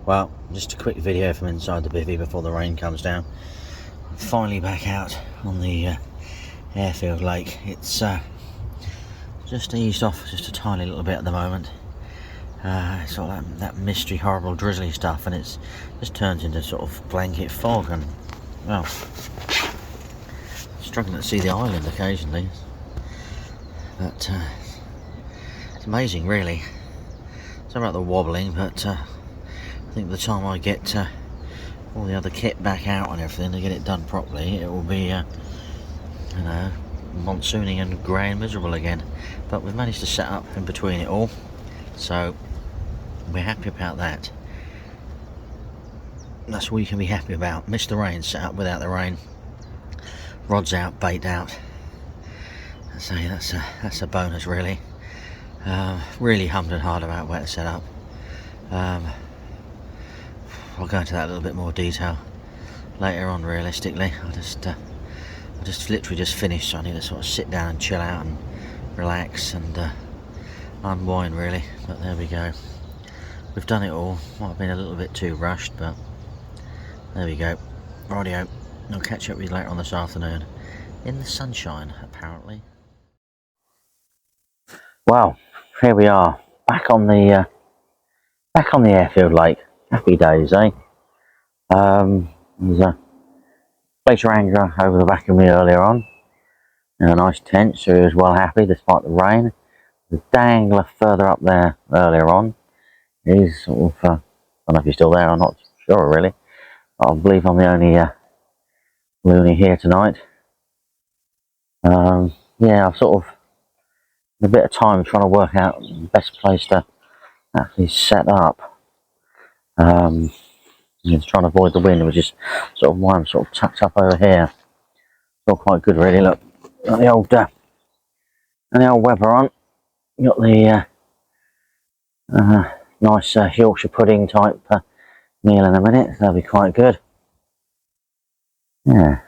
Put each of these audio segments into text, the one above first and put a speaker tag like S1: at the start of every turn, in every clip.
S1: Well, just a quick video from inside the bivvy before the rain comes down. I'm finally back out on the airfield lake. It's just eased off just a tiny little bit at the moment. It's all that misty, horrible, drizzly stuff, and it's just turns into sort of blanket fog, and well, struggling to see the island occasionally. But it's amazing, really. It's about the wobbling, but I think by the time I get all the other kit back out and everything to get it done properly, it will be, you know, monsooning and grey and miserable again. But we've managed to set up in between it all, so we're happy about that. That's all you can be happy about. Missed the rain, set up without the rain. Rods out, bait out. So that's a bonus, really. Really hummed and hard about where to set up. I'll go into that a little bit more detail later on. Realistically, I just literally just finished, so I need to sort of sit down and chill out and relax and unwind, really. But there we go. We've done it all. Might have been a little bit too rushed, but there we go. Rightio. I'll catch up with you later on this afternoon in the sunshine, apparently. Well, here we are, back on the airfield lake. Happy days, eh? There's a Average Angler over the back of me earlier on in a nice tent, so he was well happy despite the rain. The dangler further up there earlier on, he's sort of, I don't know if he's still there, I'm not sure really. I believe I'm the only here tonight. Yeah, I've sort of a bit of time trying to work out the best place to actually set up. Just trying to avoid the wind, which is sort of why I'm sort of tucked up over here. It's all quite good, really. Look, got the old Weber on. Got the nice Yorkshire pudding type meal in a minute. So that'll be quite good. Yeah.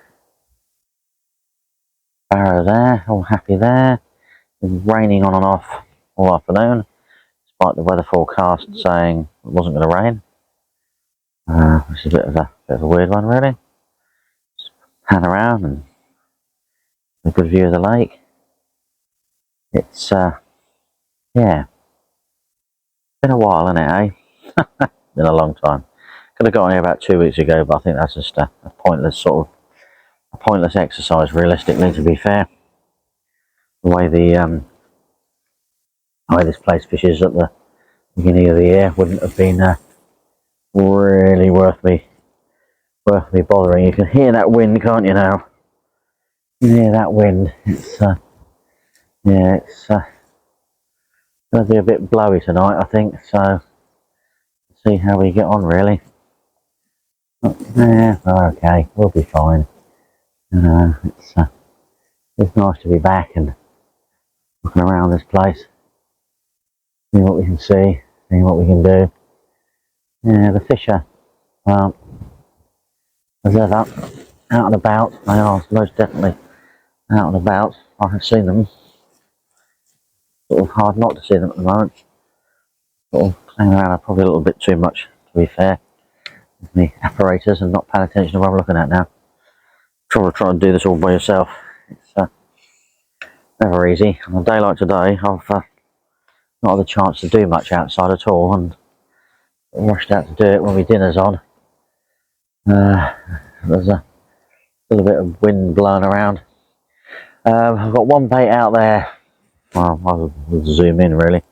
S1: Barrow there, all happy there. It's raining on and off all afternoon, despite the weather forecast saying it wasn't going to rain. Which is a bit of a weird one, really. Just pan around and a good view of the lake. It's yeah, been a while, isn't it, eh? Been a long time. Could have got on here about 2 weeks ago, but I think that's just a pointless exercise, realistically, to be fair. The way this place fishes at the beginning of the year wouldn't have been really worth me bothering. You can hear that wind, can't you now? You can hear that wind. It's yeah, it's going to be a bit blowy tonight, I think, so see how we get on, really. Yeah, okay, we'll be fine. It's nice to be back and looking around this place, seeing what we can see, seeing what we can do. Yeah, the fish are, as ever, out and about. They are most definitely out and about. I have seen them. Sort of hard not to see them at the moment. Sort of playing around probably a little bit too much, to be fair, with the apparatus and not paying attention to what I'm looking at now. Try to do this all by yourself. It's never easy. On a day like today, I've not had the chance to do much outside at all, and rushed out to do it when my dinner's on. There's a little bit of wind blowing around. I've got one bait out there. Well, I'll zoom in, really.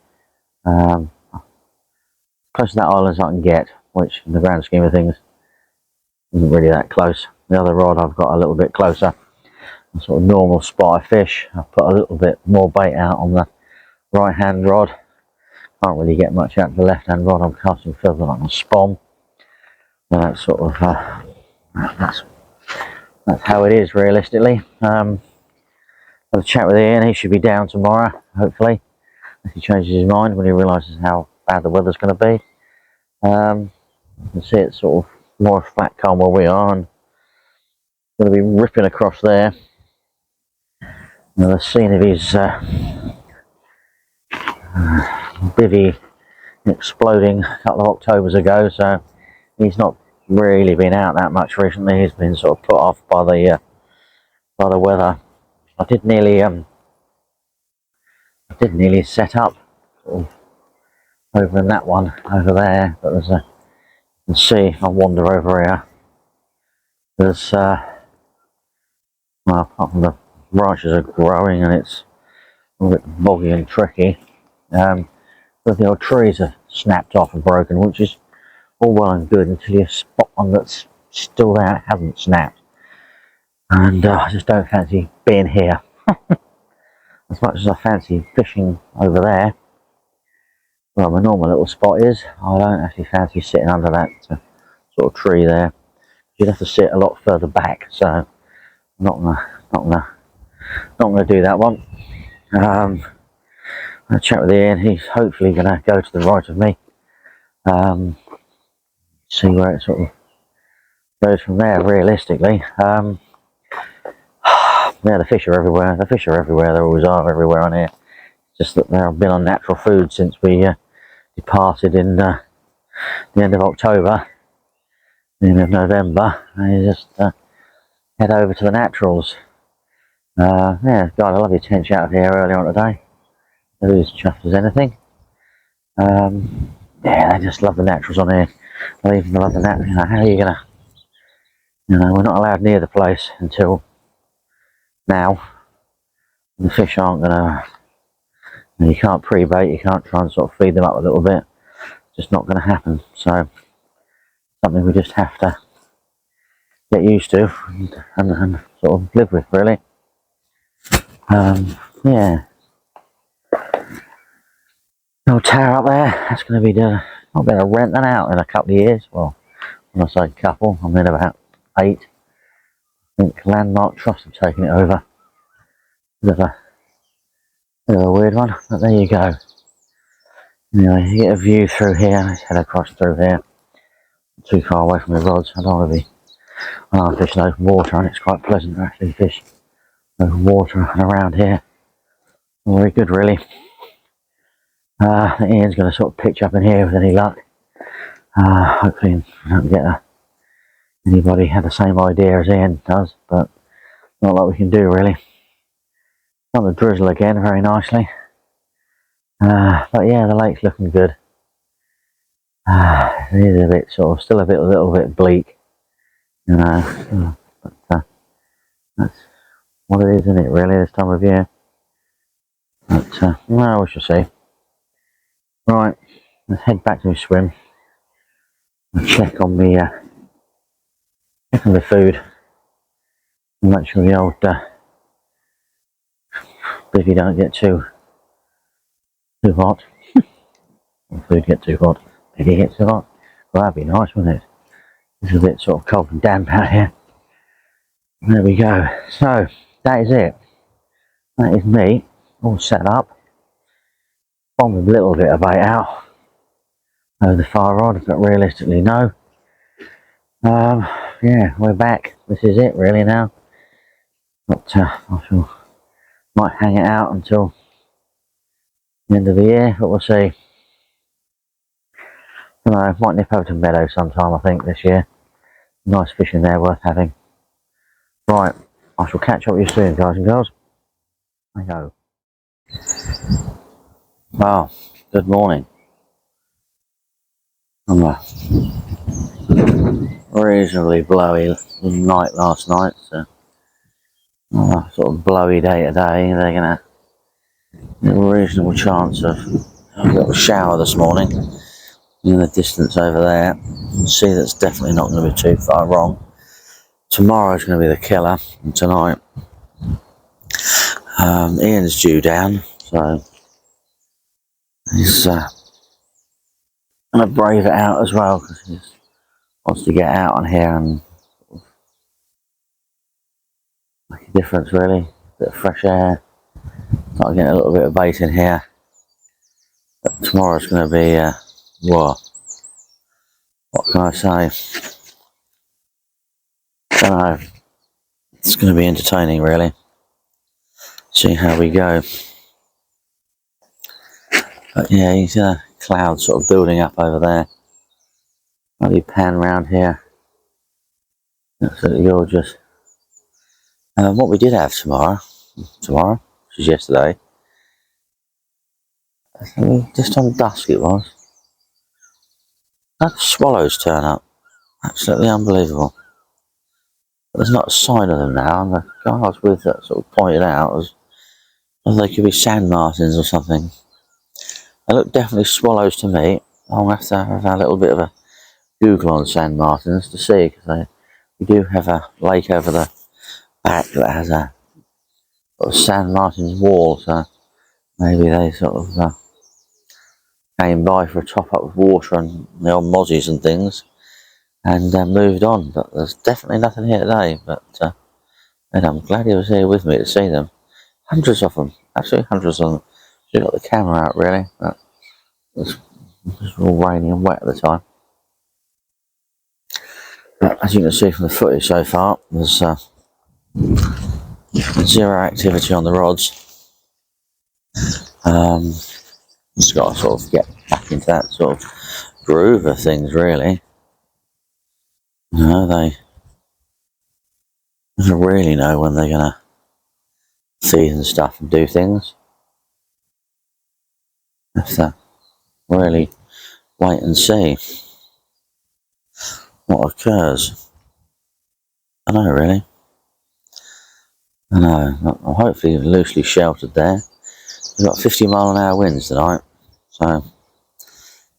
S1: Close to that island as I can get, which in the grand scheme of things isn't really that close. The other rod I've got a little bit closer, a sort of normal spot of fish. I've put a little bit more bait out on the right hand rod. Can't really get much out of the left hand rod. I'm casting further like a spawn. So that's sort of that's how it is, realistically. Have a chat with Ian. He should be down tomorrow, hopefully, if he changes his mind when he realises how bad the weather's going to be. You can see it's sort of more flat calm where we are, and going to be ripping across there. The scene of his bivvy exploding a couple of Octobers ago, so he's not really been out that much recently. He's been sort of put off by the weather. I did nearly set up sort of over in that one over there, but there's a, you can see if I wander over here, there's well, apart from the branches are growing and it's a bit boggy and tricky, but the old trees are snapped off and broken, which is all well and good until you spot one that's still there and hasn't snapped. And I just don't fancy being here. As much as I fancy fishing over there, where my normal little spot is, I don't actually fancy sitting under that sort of tree there. You'd have to sit a lot further back, so I'm not gonna do that one. I'll chat with Ian. He's hopefully gonna go to the right of me. See where it sort of goes from there. Realistically, yeah, the fish are everywhere. The fish are everywhere. There always are everywhere on here. Just that they've been on natural food since we departed in the end of October, the end of November. They just head over to the naturals. Yeah, got a lovely tench out of here earlier on today. They're as chuffed as anything. Yeah, they just love the naturals on here. They even love the naturals. You know, how are you gonna? You know, we're not allowed near the place until now. The fish aren't gonna. You can't pre-bait. You can't try and sort of feed them up a little bit. It's just not going to happen. So something we just have to get used to and sort of live with, really. Yeah. No tower up there. That's going to be done. I'll be able to rent that out in a couple of years. Well, when I say couple, I'm in about 8. I think Landmark Trust have taken it over. Bit of a weird one, but there you go. Anyway, you get a view through here. Let's head across through here. Not too far away from the rods. I don't want to be. I fish in open water, and it's quite pleasant to actually fish open water and around here. Very good, really. Ian's going to sort of pitch up in here with any luck. Hopefully, I don't get anybody have the same idea as Ian does, but not a lot we can do, really. Got the drizzle again, very nicely. But yeah, the lake's looking good. It is a bit sort of still a little bit bleak, you know. But that's what it is, isn't it? Really, this time of year. But well, we shall see. Right, let's head back to the swim and check on the food and make sure the old bivvy don't get too hot. The food get too hot. Bivvy gets too hot. Well, that'd be nice, wouldn't it? It's a bit sort of cold and damp out here. There we go. So that is it. That is me all set up. Bombed a little bit of bait out over the far rod, but realistically no. Yeah, we're back. This is it really now. But I might hang it out until the end of the year, but we'll see. I might nip over to Meadow sometime, I think, this year. Nice fishing there, worth having. Right, I shall catch up with you soon, guys and girls. I go. Well, good morning. On a reasonably blowy night last night, so sort of blowy day today. They're gonna have a reasonable chance of a little shower this morning in the distance over there. You can see that's definitely not going to be too far wrong. Tomorrow's going to be the killer, and tonight Ian's due down, so he's going to brave it out as well because he wants to get out on here and make a difference, really. A bit of fresh air. Start getting a little bit of bait in here. But tomorrow's going to be what can I say? I don't know. It's going to be entertaining, really. See how we go. But yeah, you see the clouds sort of building up over there. Let me pan round here. Absolutely gorgeous. What we did have tomorrow, which is yesterday, just on dusk it was, that swallows turn up. Absolutely unbelievable. But there's not a sign of them now, and the guy I was with that sort of pointed out as they could be sand martins or something. They look definitely swallows to me. I'll have to have a little bit of a Google on sand martins to see, because we do have a lake over the back that has a sort of sand martins wall, so maybe they sort of came by for a top up of water and the old mozzies and things, and moved on. But there's definitely nothing here today. But and I'm glad he was here with me to see them. Hundreds of them, absolutely hundreds of them. Should have got the camera out really, but it was all rainy and wet at the time. But as you can see from the footage so far, there's zero activity on the rods. Just got to sort of get back into that sort of groove of things, really. You know, they never really know when they're gonna feed and stuff and do things. Have to really wait and see what occurs. I know, really. I know. I'm hopefully loosely sheltered there. We've got 50-mile-an-hour winds tonight, so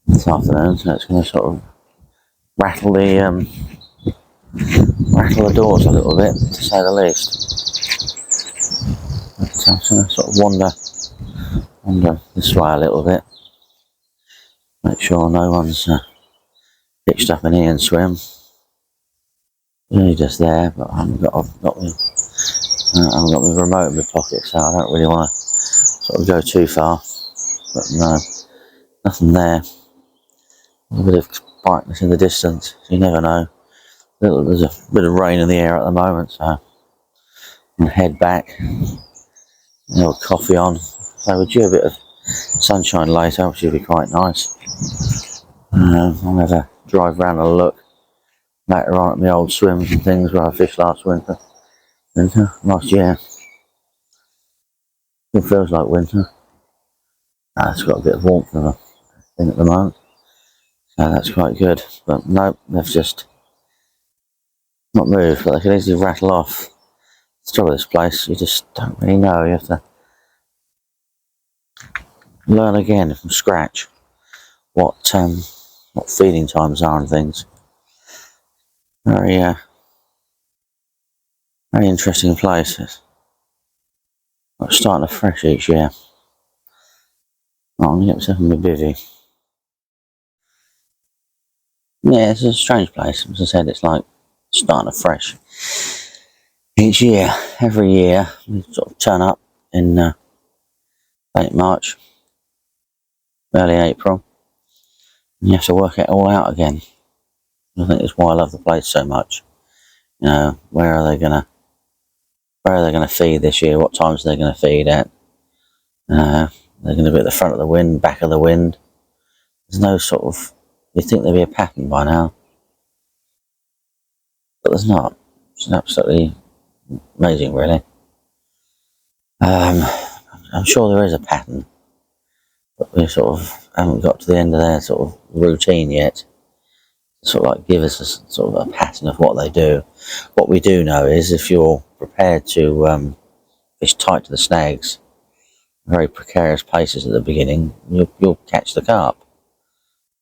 S1: this afternoon, so it's going to sort of rattle the doors a little bit, to say the least. But I'm going to sort of wander this way a little bit, make sure no one's pitched up in here and swim. Really just there, but I haven't got my remote in my pocket, so I don't really want to sort of go too far. But no, nothing there. A bit of brightness in the distance, you never know. There's a bit of rain in the air at the moment, so I'm going to head back. A little coffee on. So we're due a bit of sunshine later, which will be quite nice. I'll have a drive round and look later on at my old swims and things where I fished last last year. It feels like winter. It's got a bit of warmth in the thing at the moment, so that's quite good. But no, they've just not moved, but they can easily rattle off. The trouble with this place, you just don't really know. You have to learn again from scratch what feeding times are and things. Very interesting place. It's starting afresh each year. I'm going to get myself in my bivvy. Yeah, it's a strange place. As I said, it's like starting afresh each year. Every year, we sort of turn up in late March, early April, and you have to work it all out again. I think that's why I love the place so much. You know, where are they gonna feed this year? What times are they gonna feed at? They're gonna be at the front of the wind, back of the wind. There's no sort of, you'd think there'd be a pattern by now, but there's not. It's absolutely amazing, really. I'm sure there is a pattern, but we sort of haven't got to the end of their sort of routine yet. Sort of like give us a sort of a pattern of what they do. What we do know is if you're prepared to fish tight to the snags, very precarious places at the beginning, you'll catch the carp.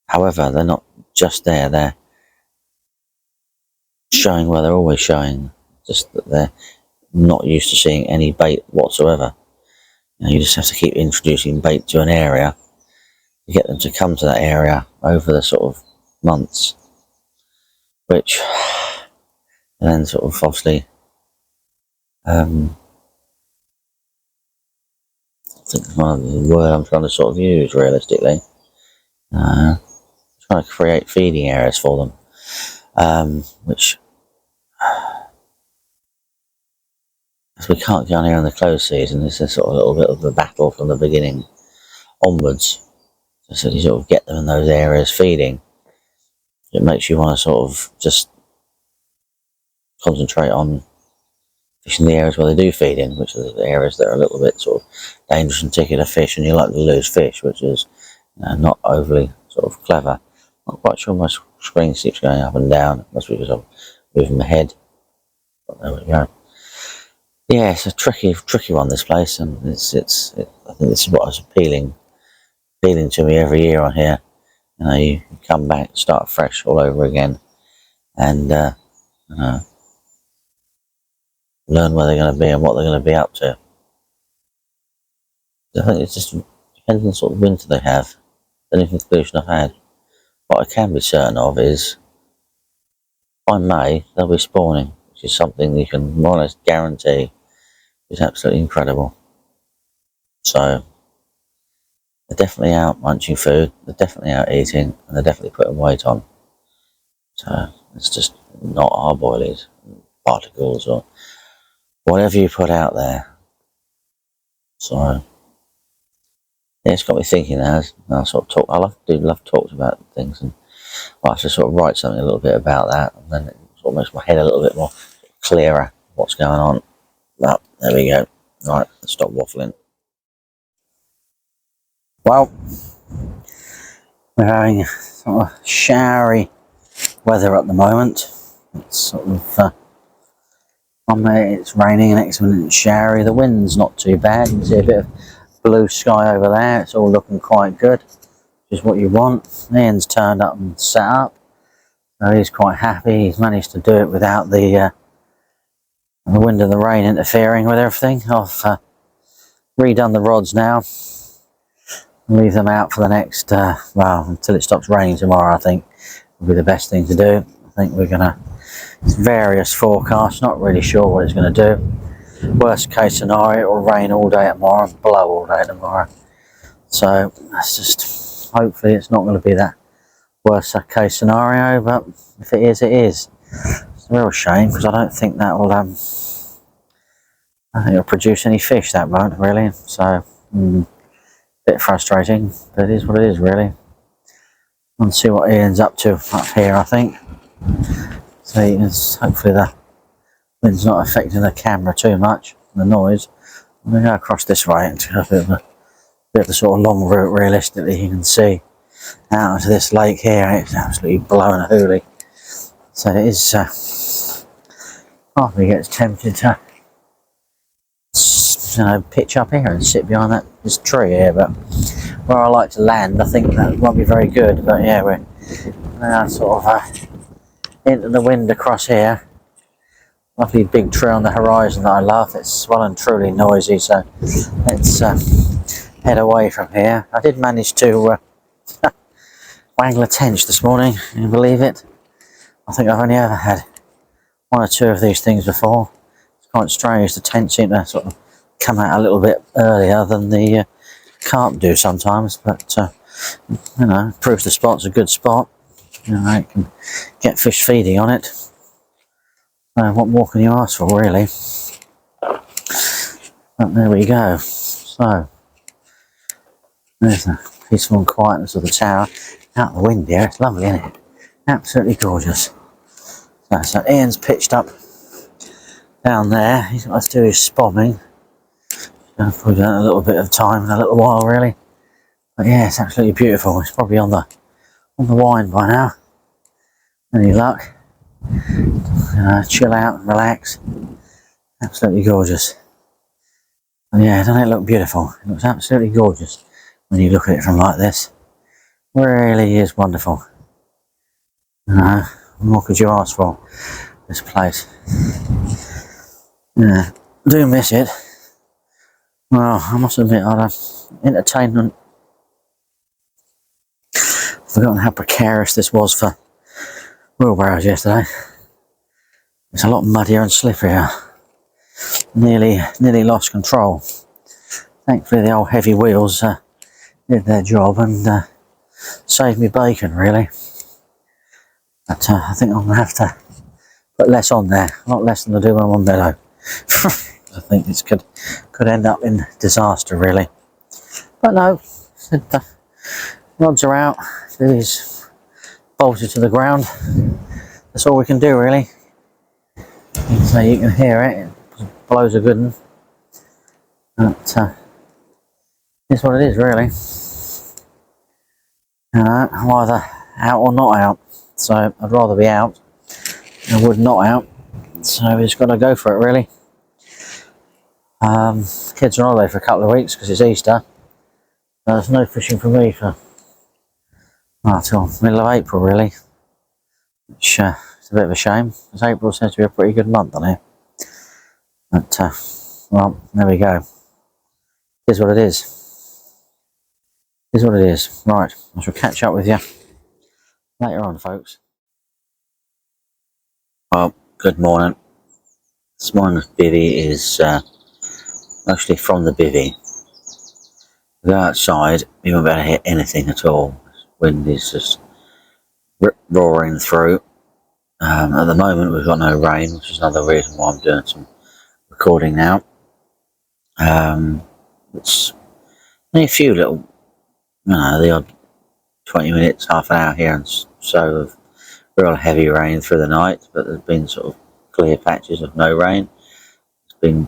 S1: However, they're not just there, they're showing where they're always showing, just that they're not used to seeing any bait whatsoever. You just have to keep introducing bait to an area to get them to come to that area over the sort of months, which then sort of obviously I think one of the word I'm trying to sort of use realistically, trying to create feeding areas for them, which as we can't go on here in the close season, it's a sort of little bit of a battle from the beginning onwards, so you sort of get them in those areas feeding. it makes you want to sort of just concentrate on fishing the areas where they do feed in, which are the areas that are a little bit sort of dangerous and tricky to fish, and you like to lose fish, which is not overly sort of clever. Not quite sure my screen keeps going up and down. It must be because I'm moving my head. But there we go. Yeah, it's a tricky one, this place, and I think this is what's appealing to me every year on here. You know, you come back, start fresh all over again, and learn where they're going to be and what they're going to be up to. I think it just depends on the sort of winter they have. The only conclusion I've had. What I can be certain of is, by May, they'll be spawning, which is something you can more or less guarantee is absolutely incredible. So, they're definitely out munching food, they're definitely out eating, and they're definitely putting weight on. So, it's just not our boilies, particles, or whatever you put out there. So, yeah, it's got me thinking now. I sort of talk. I love talks about things, and I have to sort of write something a little bit about that, and then it sort of makes my head a little bit more clearer. What's going on? Well, there we go. Right, let's stop waffling. Well, we're having sort of showery weather at the moment. It's sort of it's raining and next minute it's showery. The wind's not too bad. You can see a bit of blue sky over there. It's all looking quite good, which is what you want. Ian's turned up and set up, so he's quite happy. He's managed to do it without the wind and the rain interfering with everything. I've redone the rods now. Leave them out for the next well, until it stops raining tomorrow. I think will be the best thing to do. I think we're gonna, it's various forecasts, not really sure what it's going to do. Worst case scenario, it will rain all day tomorrow and blow all day tomorrow. So that's just, hopefully it's not going to be that worst case scenario, but if it is, it is. It's a real shame, because I don't think that will I think it'll produce any fish, that won't really. So bit frustrating, but it is what it is really. Let's see what Ian's up to up here, I think. So hopefully the wind's not affecting the camera too much, the noise. I'm going to go across this way and take a bit of a sort of long route. Realistically, you can see out into this lake here, it's absolutely blowing a hoolie. So it is, part of me gets tempted to, you know, pitch up here and sit behind this tree here, but where I like to land, I think that won't be very good. But yeah, we're now sort of into the wind across here. Lovely big tree on the horizon that I love. It's well and truly noisy, so let's head away from here. I did manage to wangle a tench this morning. Can you believe it? I think I've only ever had one or two of these things before. It's quite strange. The tench seem to sort of come out a little bit earlier than the carp do sometimes, but you know, proves the spot's a good spot. You know, it can get fish feeding on it. What more can you ask for, really? But there we go. So there's the peaceful and quietness of the tower. Out the wind here, it's lovely, isn't it? Absolutely gorgeous. So Ian's pitched up down there. He's got to do his spomming. I'll probably do a little bit of time in a little while, really. But yeah, it's absolutely beautiful. It's probably on the wine by now. Any luck? Chill out and relax. Absolutely gorgeous. And yeah, doesn't it look beautiful? It looks absolutely gorgeous when you look at it from like this. Really is wonderful. What more could you ask for? This place. Yeah, do miss it. Well, I must admit, I'd have entertainment. Forgotten how precarious this was for wheelbarrows yesterday. It's a lot muddier and slipperier. Nearly lost control. Thankfully, the old heavy wheels did their job and saved me bacon, really. But I think I'm going to have to put less on there. A lot less than I do when I'm on meadow. I think this could end up in disaster, really. But no, the rods are out. These bolted to the ground. That's all we can do really. So you can hear it, it blows a good one. But it's what it is really. I'm either out or not out. So I'd rather be out. I would not out. So we just got to go for it really. Kids are on holiday for a couple of weeks because it's Easter. There's no fishing for me for till middle of April really, which is a bit of a shame because April seems to be a pretty good month on here. But well, there we go. Here's what it is. Here's what it is. Right, I shall catch up with you later on, folks. Well, good morning. This morning's bivvy is mostly from the bivvy. Go outside, you won't be able to hit anything at all. Wind is just roaring through. At the moment we've got no rain, which is another reason why I'm doing some recording now. It's only a few little, the odd 20 minutes, half an hour here and so of real heavy rain through the night, but there's been sort of clear patches of no rain. It's been,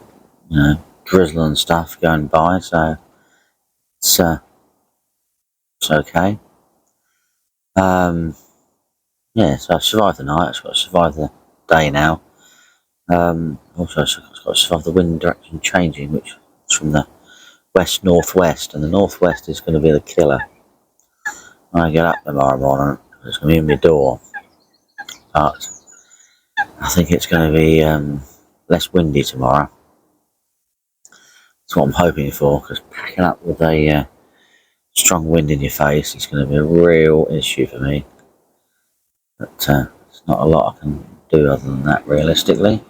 S1: drizzle and stuff going by, so it's okay. Yeah, so I've survived the night. I've got to survive the day now. Also, I've got to survive the wind direction changing, which is from the west-northwest, and the northwest is going to be the killer. When I get up tomorrow morning, it's going to be in my door, but I think it's going to be less windy tomorrow. That's what I'm hoping for, because packing up with a strong wind in your face is going to be a real issue for me. But there's not a lot I can do other than that, realistically.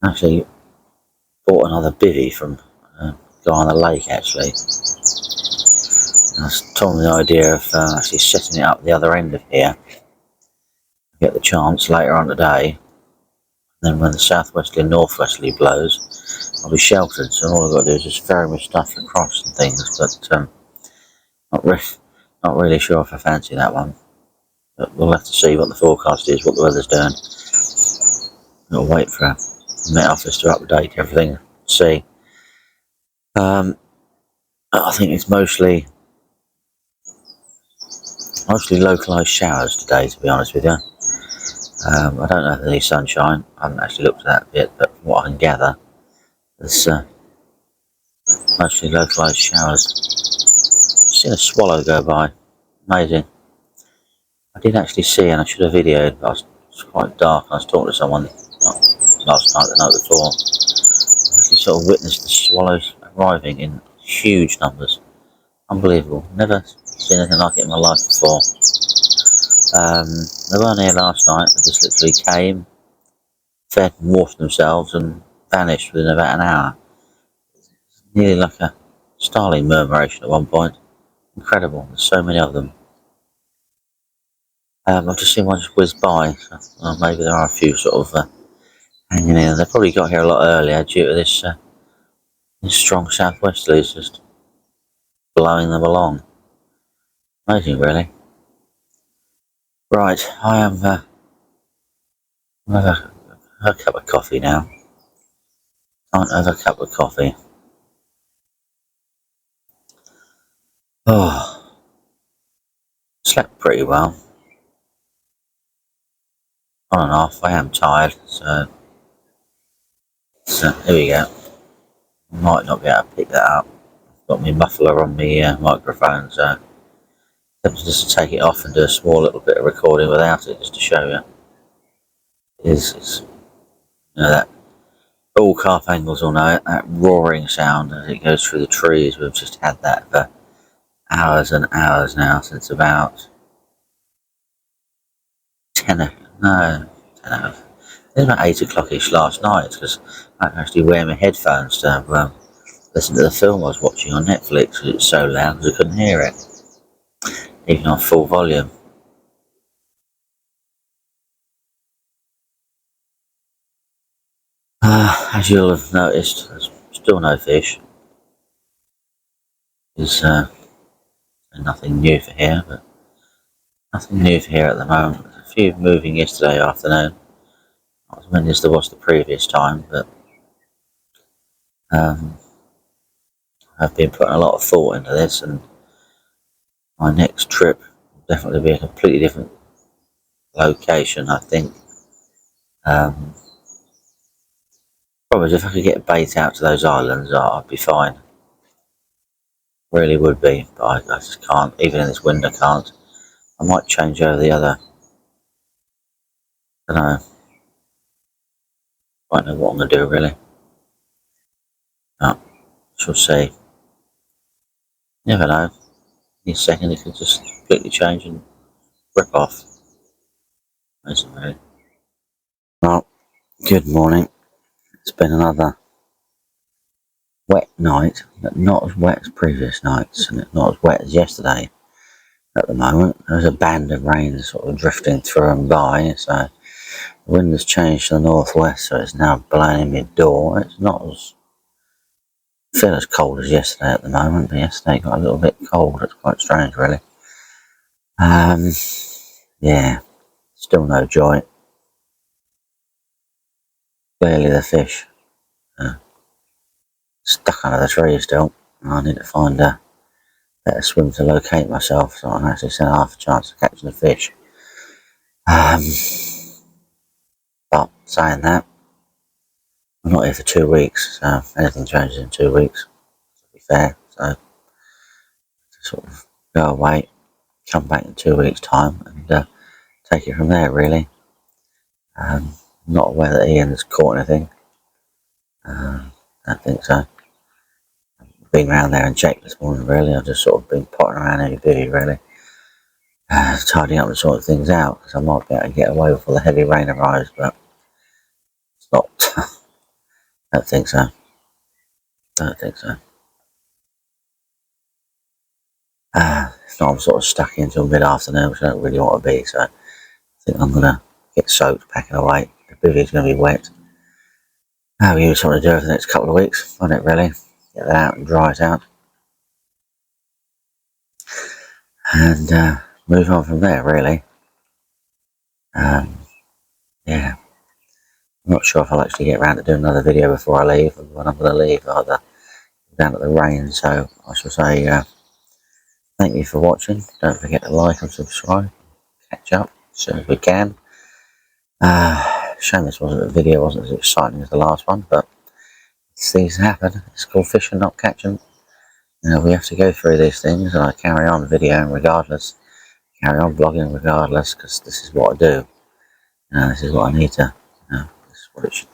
S1: Actually bought another bivvy from a guy on the lake, actually. I was told the idea of actually setting it up the other end of here. Get the chance later on today. Then when the southwesterly and northwesterly blows, I'll be sheltered, so all I've got to do is just ferry my stuff across and things, but not really sure if I fancy that one. But we'll have to see what the forecast is, what the weather's doing. I'll wait for a Met Office to update everything, see. I think it's mostly localised showers today, to be honest with you. I don't know if there's any sunshine. I haven't actually looked at that bit, but from what I can gather, there's mostly localised showers. I've seen a swallow go by. Amazing. I did actually see, and I should have videoed, but it was quite dark. I was talking to someone last night, the night before. I actually sort of witnessed the swallows arriving in huge numbers. Unbelievable. Never seen anything like it in my life before. They weren't here last night. They just literally came, fed and watered themselves and vanished within about an hour. Nearly like a starling murmuration at one point. Incredible. There's so many of them. I've just seen one just whiz by. So, maybe there are a few sort of hanging in. They probably got here a lot earlier due to this strong southwesterlies just blowing them along. Amazing, really. Right, I am have a cup of coffee now. Can't have a cup of coffee. Oh, slept pretty well. On and off. I am tired, so here we go. Might not be able to pick that up. I've got my muffler on my microphone, so I'm just to take it off and do a small little bit of recording without it, just to show you. It's that all carp anglers will know it, that roaring sound as it goes through the trees. We've just had that for hours and hours now, since about 10 hours. It was about 8 o'clock-ish last night, because I could actually wear my headphones to listen to the film I was watching on Netflix, because it was so loud because I couldn't hear it, even on full volume. As you'll have noticed, there's still no fish. is nothing new for here, but nothing new for here at the moment. There's a few moving yesterday afternoon. Not as many as there was the previous time, but I've been putting a lot of thought into this, and my next trip will definitely be a completely different location, I think. Probably if I could get a bait out to those islands, I'd be fine. Really would be, but I just can't. Even in this wind, I can't. I might change over the other. I don't know. I don't know what I'm going to do, really. No, shall see. Never know. In a second, it could just completely change and rip off. Isn't really. Well, good morning. It's been another wet night, but not as wet as previous nights, and not as wet as yesterday. At the moment, there's a band of rain sort of drifting through and by, so the wind has changed to the northwest, so it's now blowing in mid-door. It's not as feel as cold as yesterday at the moment, but yesterday got a little bit cold. It's quite strange, really. Yeah, still no joy. Clearly the fish stuck under the tree still. I need to find a better swim to locate myself, so I can actually stand half a chance of catching the fish. But saying that, I'm not here for 2 weeks, so if anything changes in 2 weeks, to be fair, so to sort of go away, come back in 2 weeks' time, and take it from there, really. Not aware that Ian's caught anything. Don't think so. I've been around there and checked this morning, really. I've just sort of been potting around every bivvy, really. Tidying up and sorting things out, because I might be able to get away before the heavy rain arrives, but it's not. Don't think so. Don't think so. If not, I'm sort of stuck in until mid-afternoon, which I don't really want to be, so I think I'm going to get soaked packing away. The bivvy's going to be wet. We use something to do over the next couple of weeks, won't it, really? Get that out and dry it out. And move on from there, really. Yeah. I'm not sure if I'll actually get around to doing another video before I leave, and when I'm going to leave, either down at the rain, so I shall say thank you for watching. Don't forget to like and subscribe. Catch up as soon as we can. Shame this video wasn't as exciting as the last one, but these happen. It's called fishing, not catching. We have to go through these things, and I carry on videoing regardless, carry on vlogging regardless, because this is what I do. This is what I need to. This is what it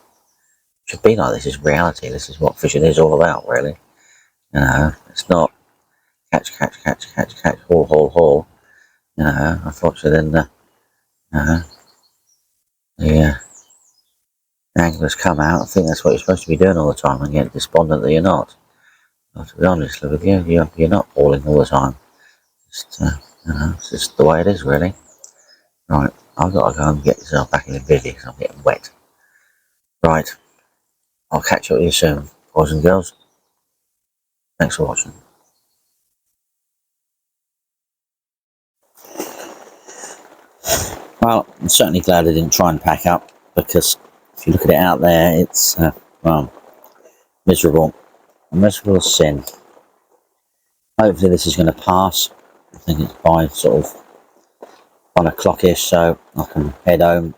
S1: should be like. This is reality. This is what fishing is all about, really. It's not catch, haul, haul. Unfortunately, then the anglers come out. I think that's what you're supposed to be doing all the time, and get despondent that you're not. Well, to be honest with you, you're not hauling all the time. It's just the way it is, really. Right, I've got to go and get myself back in the bivvy because I'm getting wet. Right, I'll catch up with you soon, boys and girls. Thanks for watching. Well, I'm certainly glad I didn't try and pack up, because if you look at it out there, it's, well, miserable. A miserable sin. Hopefully this is going to pass. I think it's by sort of 1 o'clock-ish, so I can head home,